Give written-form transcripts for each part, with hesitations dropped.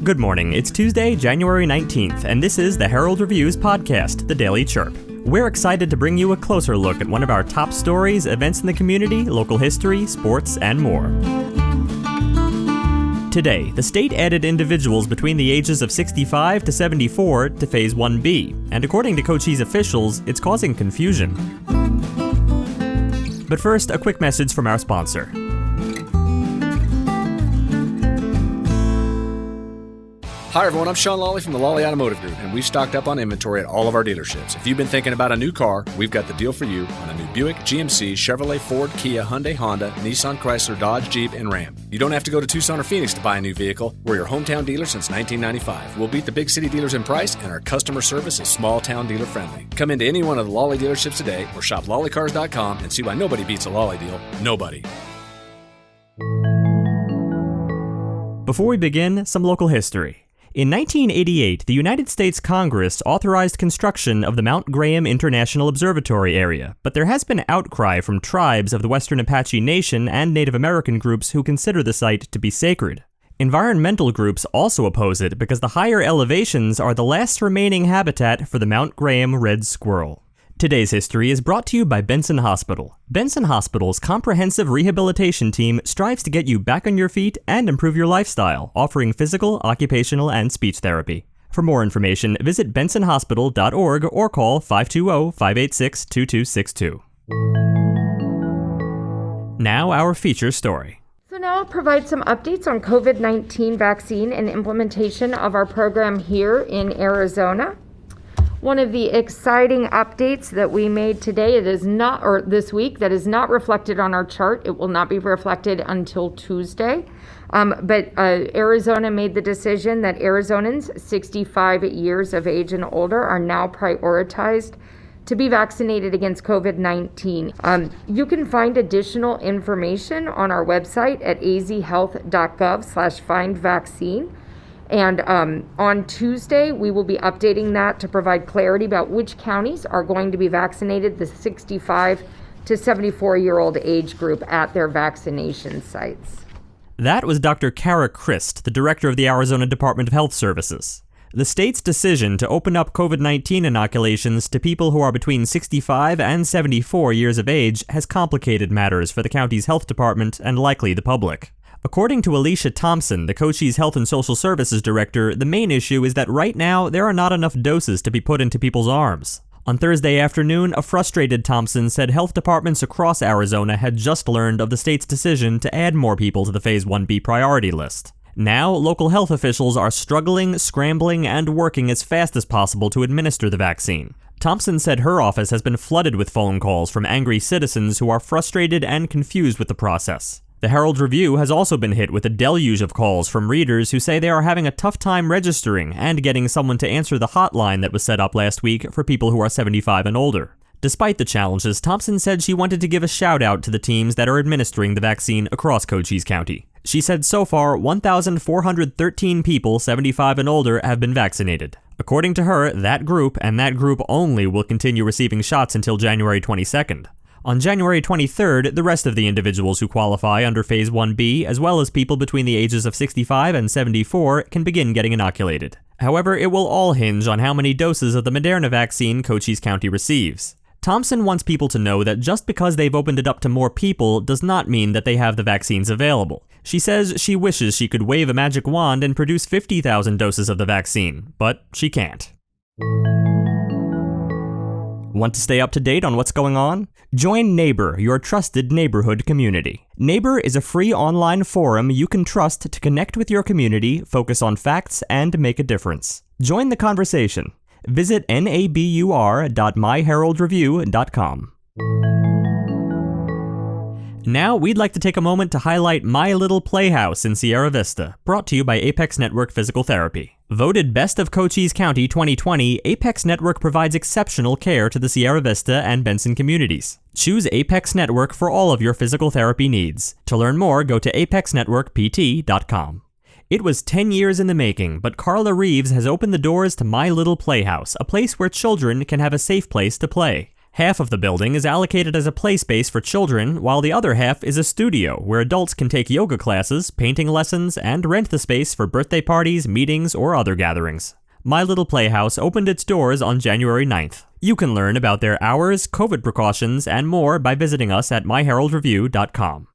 Good morning. It's Tuesday, January 19th, and this is the Herald Review's podcast, The Daily Chirp. We're excited to bring you a closer look at one of our top stories, events in the community, local history, sports, and more. Today, the state added individuals between the ages of 65 to 74 to Phase 1B, and according to Cochise officials, it's causing confusion. But first, a quick message from our sponsor. Hi everyone, I'm Sean Lawley from the Lawley Automotive Group, and we've stocked up on inventory at all of our dealerships. If you've been thinking about a new car, we've got the deal for you on a new Buick, GMC, Chevrolet, Ford, Kia, Hyundai, Honda, Nissan, Chrysler, Dodge, Jeep, and Ram. You don't have to go to Tucson or Phoenix to buy a new vehicle. We're your hometown dealer since 1995. We'll beat the big city dealers in price, and our customer service is small town dealer friendly. Come into any one of the Lawley dealerships today or shop lawleycars.com and see why nobody beats a Lawley deal. Nobody. Before we begin, some local history. In 1988, the United States Congress authorized construction of the Mount Graham International Observatory area, but there has been outcry from tribes of the Western Apache Nation and Native American groups who consider the site to be sacred. Environmental groups also oppose it because the higher elevations are the last remaining habitat for the Mount Graham Red Squirrel. Today's history is brought to you by Benson Hospital. Benson Hospital's comprehensive rehabilitation team strives to get you back on your feet and improve your lifestyle, offering physical, occupational, and speech therapy. For more information, visit bensonhospital.org or call 520-586-2262. Now our feature story. So now I'll provide some updates on COVID-19 vaccine and implementation of our program here in Arizona. One of the exciting updates that we made today, this week, that is not reflected on our chart. It will not be reflected until Tuesday. But Arizona made the decision that Arizonans 65 years of age and older are now prioritized to be vaccinated against COVID-19. You can find additional information on our website at azhealth.gov/findvaccine. And on Tuesday, we will be updating that to provide clarity about which counties are going to be vaccinated the 65 to 74-year-old age group at their vaccination sites. That was Dr. Kara Christ, the director of the Arizona Department of Health Services. The state's decision to open up COVID-19 inoculations to people who are between 65 and 74 years of age has complicated matters for the county's health department and likely the public. According to Alicia Thompson, the Cochise Health and Social Services Director, the main issue is that right now there are not enough doses to be put into people's arms. On Thursday afternoon, a frustrated Thompson said health departments across Arizona had just learned of the state's decision to add more people to the Phase 1B priority list. Now, local health officials are struggling, scrambling, and working as fast as possible to administer the vaccine. Thompson said her office has been flooded with phone calls from angry citizens who are frustrated and confused with the process. The Herald Review has also been hit with a deluge of calls from readers who say they are having a tough time registering and getting someone to answer the hotline that was set up last week for people who are 75 and older. Despite the challenges, Thompson said she wanted to give a shout out to the teams that are administering the vaccine across Cochise County. She said so far, 1,413 people 75 and older have been vaccinated. According to her, that group and that group only will continue receiving shots until January 22nd. On January 23rd, the rest of the individuals who qualify under Phase 1B, as well as people between the ages of 65 and 74, can begin getting inoculated. However, it will all hinge on how many doses of the Moderna vaccine Cochise County receives. Thompson wants people to know that just because they've opened it up to more people does not mean that they have the vaccines available. She says she wishes she could wave a magic wand and produce 50,000 doses of the vaccine, but she can't. Want to stay up to date on what's going on? Join Neighbor, your trusted neighborhood community. Neighbor is a free online forum you can trust to connect with your community, focus on facts, and make a difference. Join the conversation. Visit nabur.myheraldreview.com. Now, we'd like to take a moment to highlight My Little Playhouse in Sierra Vista, brought to you by Apex Network Physical Therapy. Voted Best of Cochise County 2020, Apex Network provides exceptional care to the Sierra Vista and Benson communities. Choose Apex Network for all of your physical therapy needs. To learn more, go to apexnetworkpt.com. It was 10 years in the making, but Carla Reeves has opened the doors to My Little Playhouse, a place where children can have a safe place to play. Half of the building is allocated as a play space for children, while the other half is a studio where adults can take yoga classes, painting lessons, and rent the space for birthday parties, meetings, or other gatherings. My Little Playhouse opened its doors on January 9th. You can learn about their hours, COVID precautions, and more by visiting us at myheraldreview.com.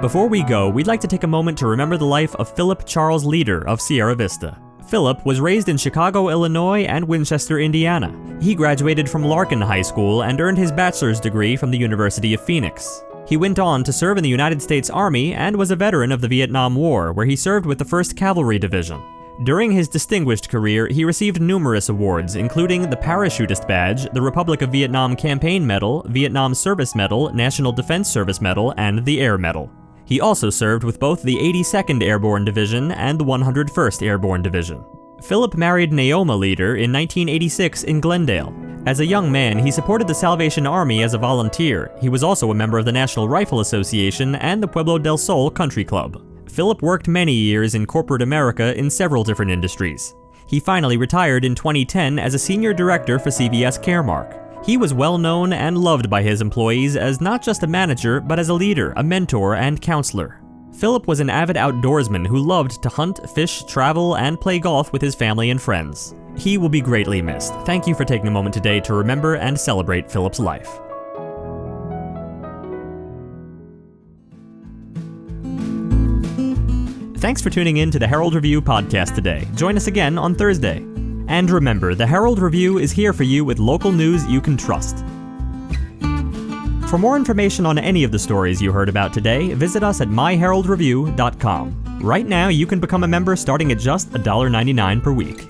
Before we go, we'd like to take a moment to remember the life of Philip Charles Leader of Sierra Vista. Philip was raised in Chicago, Illinois, and Winchester, Indiana. He graduated from Larkin High School and earned his bachelor's degree from the University of Phoenix. He went on to serve in the United States Army and was a veteran of the Vietnam War, where he served with the 1st Cavalry Division. During his distinguished career, he received numerous awards, including the Parachutist Badge, the Republic of Vietnam Campaign Medal, Vietnam Service Medal, National Defense Service Medal, and the Air Medal. He also served with both the 82nd Airborne Division and the 101st Airborne Division. Philip married Naoma Leader in 1986 in Glendale. As a young man, he supported the Salvation Army as a volunteer. He was also a member of the National Rifle Association and the Pueblo del Sol Country Club. Philip worked many years in corporate America in several different industries. He finally retired in 2010 as a senior director for CVS Caremark. He was well known and loved by his employees as not just a manager, but as a leader, a mentor, and counselor. Philip was an avid outdoorsman who loved to hunt, fish, travel, and play golf with his family and friends. He will be greatly missed. Thank you for taking a moment today to remember and celebrate Philip's life. Thanks for tuning in to the Herald Review podcast today. Join us again on Thursday. And remember, the Herald Review is here for you with local news you can trust. For more information on any of the stories you heard about today, visit us at myheraldreview.com. Right now, you can become a member starting at just $1.99 per week.